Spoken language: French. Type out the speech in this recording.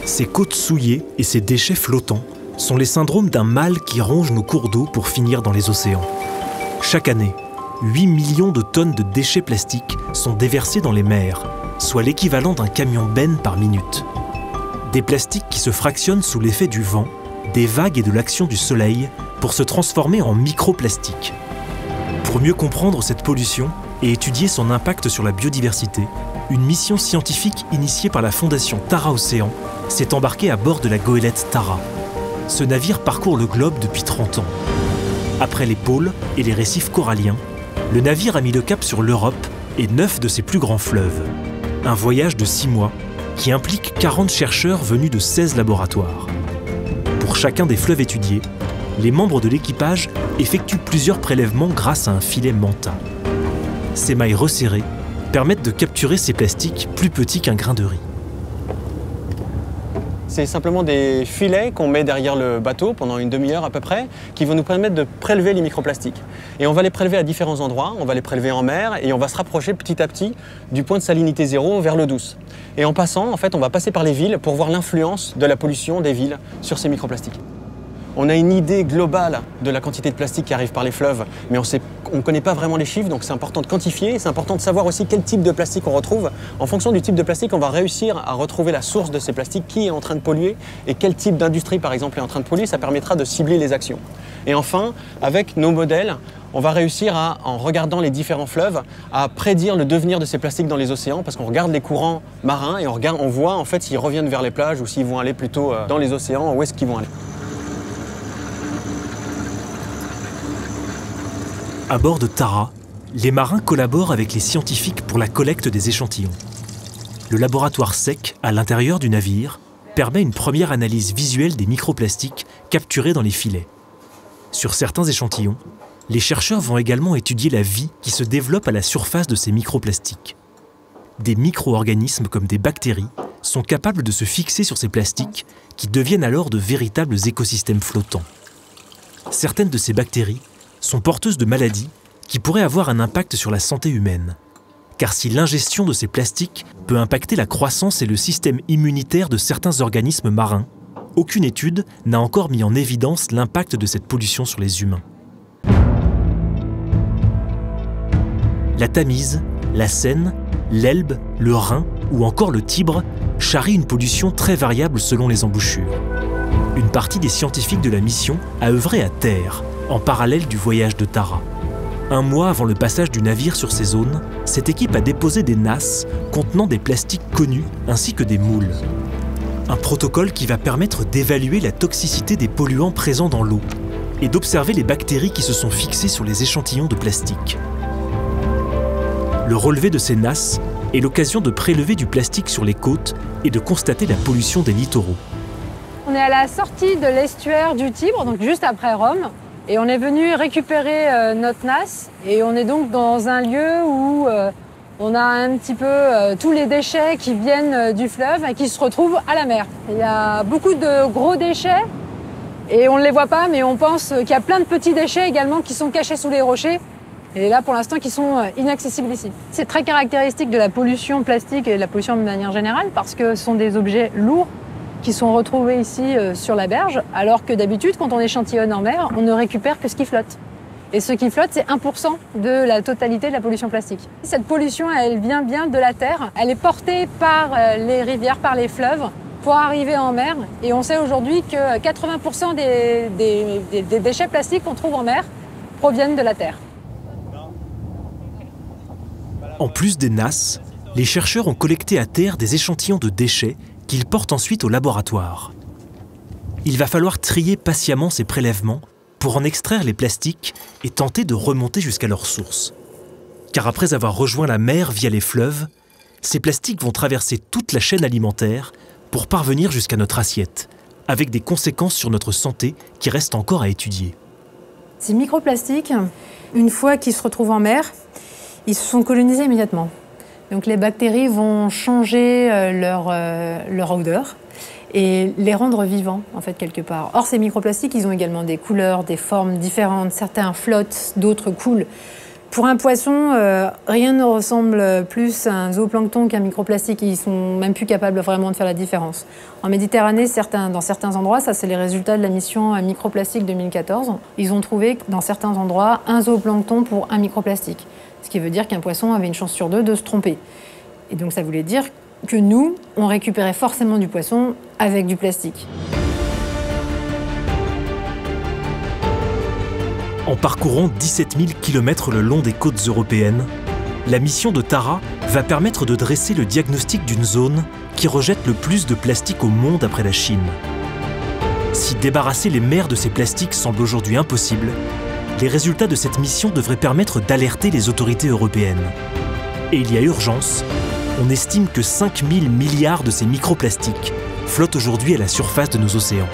Ces côtes souillées et ces déchets flottants sont les syndromes d'un mal qui ronge nos cours d'eau pour finir dans les océans. Chaque année, 8 millions de tonnes de déchets plastiques sont déversés dans les mers, soit l'équivalent d'un camion benne par minute. Des plastiques qui se fractionnent sous l'effet du vent, des vagues et de l'action du soleil pour se transformer en microplastiques. Pour mieux comprendre cette pollution et étudier son impact sur la biodiversité, une mission scientifique initiée par la fondation Tara Océan s'est embarquée à bord de la goélette Tara. Ce navire parcourt le globe depuis 30 ans. Après les pôles et les récifs coralliens, le navire a mis le cap sur l'Europe et 9 de ses plus grands fleuves. Un voyage de 6 mois qui implique 40 chercheurs venus de 16 laboratoires. Pour chacun des fleuves étudiés, les membres de l'équipage effectuent plusieurs prélèvements grâce à un filet manta. Ces mailles resserrées permettent de capturer ces plastiques plus petits qu'un grain de riz. C'est simplement des filets qu'on met derrière le bateau pendant une demi-heure à peu près, qui vont nous permettre de prélever les microplastiques. Et on va les prélever à différents endroits, on va les prélever en mer et on va se rapprocher petit à petit du point de salinité zéro vers l'eau douce. Et en passant, en fait, on va passer par les villes pour voir l'influence de la pollution des villes sur ces microplastiques. On a une idée globale de la quantité de plastique qui arrive par les fleuves, mais on ne connaît pas vraiment les chiffres, donc c'est important de quantifier. C'est important de savoir aussi quel type de plastique on retrouve. En fonction du type de plastique, on va réussir à retrouver la source de ces plastiques, qui est en train de polluer et quel type d'industrie, par exemple, est en train de polluer. Ça permettra de cibler les actions. Et enfin, avec nos modèles, on va réussir en regardant les différents fleuves, à prédire le devenir de ces plastiques dans les océans, parce qu'on regarde les courants marins et on voit en fait s'ils reviennent vers les plages ou s'ils vont aller plutôt dans les océans, où est-ce qu'ils vont aller. À bord de Tara, les marins collaborent avec les scientifiques pour la collecte des échantillons. Le laboratoire sec, à l'intérieur du navire, permet une première analyse visuelle des microplastiques capturés dans les filets. Sur certains échantillons, les chercheurs vont également étudier la vie qui se développe à la surface de ces microplastiques. Des micro-organismes comme des bactéries sont capables de se fixer sur ces plastiques qui deviennent alors de véritables écosystèmes flottants. Certaines de ces bactéries sont porteuses de maladies qui pourraient avoir un impact sur la santé humaine. Car si l'ingestion de ces plastiques peut impacter la croissance et le système immunitaire de certains organismes marins, aucune étude n'a encore mis en évidence l'impact de cette pollution sur les humains. La Tamise, la Seine, l'Elbe, le Rhin ou encore le Tibre charrient une pollution très variable selon les embouchures. Une partie des scientifiques de la mission a œuvré à terre, en parallèle du voyage de Tara. Un mois avant le passage du navire sur ces zones, cette équipe a déposé des nasses contenant des plastiques connus ainsi que des moules. Un protocole qui va permettre d'évaluer la toxicité des polluants présents dans l'eau et d'observer les bactéries qui se sont fixées sur les échantillons de plastique. Le relevé de ces nasses est l'occasion de prélever du plastique sur les côtes et de constater la pollution des littoraux. On est à la sortie de l'estuaire du Tibre, donc juste après Rome. Et on est venu récupérer notre nasse et on est donc dans un lieu où on a un petit peu tous les déchets qui viennent du fleuve et qui se retrouvent à la mer. Il y a beaucoup de gros déchets et on ne les voit pas, mais on pense qu'il y a plein de petits déchets également qui sont cachés sous les rochers et là pour l'instant qui sont inaccessibles ici. C'est très caractéristique de la pollution plastique et de la pollution de manière générale parce que ce sont des objets lourds qui sont retrouvés ici sur la berge, alors que d'habitude, quand on échantillonne en mer, on ne récupère que ce qui flotte. Et ce qui flotte, c'est 1% de la totalité de la pollution plastique. Cette pollution, elle vient bien de la terre. Elle est portée par les rivières, par les fleuves, pour arriver en mer. Et on sait aujourd'hui que 80% des déchets plastiques qu'on trouve en mer proviennent de la terre. En plus des nasses, les chercheurs ont collecté à terre des échantillons de déchets qu'ils portent ensuite au laboratoire. Il va falloir trier patiemment ces prélèvements pour en extraire les plastiques et tenter de remonter jusqu'à leur source. Car après avoir rejoint la mer via les fleuves, ces plastiques vont traverser toute la chaîne alimentaire pour parvenir jusqu'à notre assiette, avec des conséquences sur notre santé qui restent encore à étudier. Ces microplastiques, une fois qu'ils se retrouvent en mer, ils se sont colonisés immédiatement. Donc les bactéries vont changer leur odeur et les rendre vivants, en fait, quelque part. Or, ces microplastiques, ils ont également des couleurs, des formes différentes. Certains flottent, d'autres coulent. Pour un poisson, rien ne ressemble plus à un zooplancton qu'un microplastique. Ils sont même plus capables vraiment de faire la différence. En Méditerranée, dans certains endroits, ça c'est les résultats de la mission Microplastique 2014, ils ont trouvé dans certains endroits un zooplancton pour un microplastique. Ce qui veut dire qu'un poisson avait une chance sur 2 de se tromper. Et donc ça voulait dire que nous, on récupérait forcément du poisson avec du plastique. En parcourant 17 000 km le long des côtes européennes, la mission de Tara va permettre de dresser le diagnostic d'une zone qui rejette le plus de plastique au monde après la Chine. Si débarrasser les mers de ces plastiques semble aujourd'hui impossible, les résultats de cette mission devraient permettre d'alerter les autorités européennes. Et il y a urgence, on estime que 5 000 milliards de ces microplastiques flottent aujourd'hui à la surface de nos océans.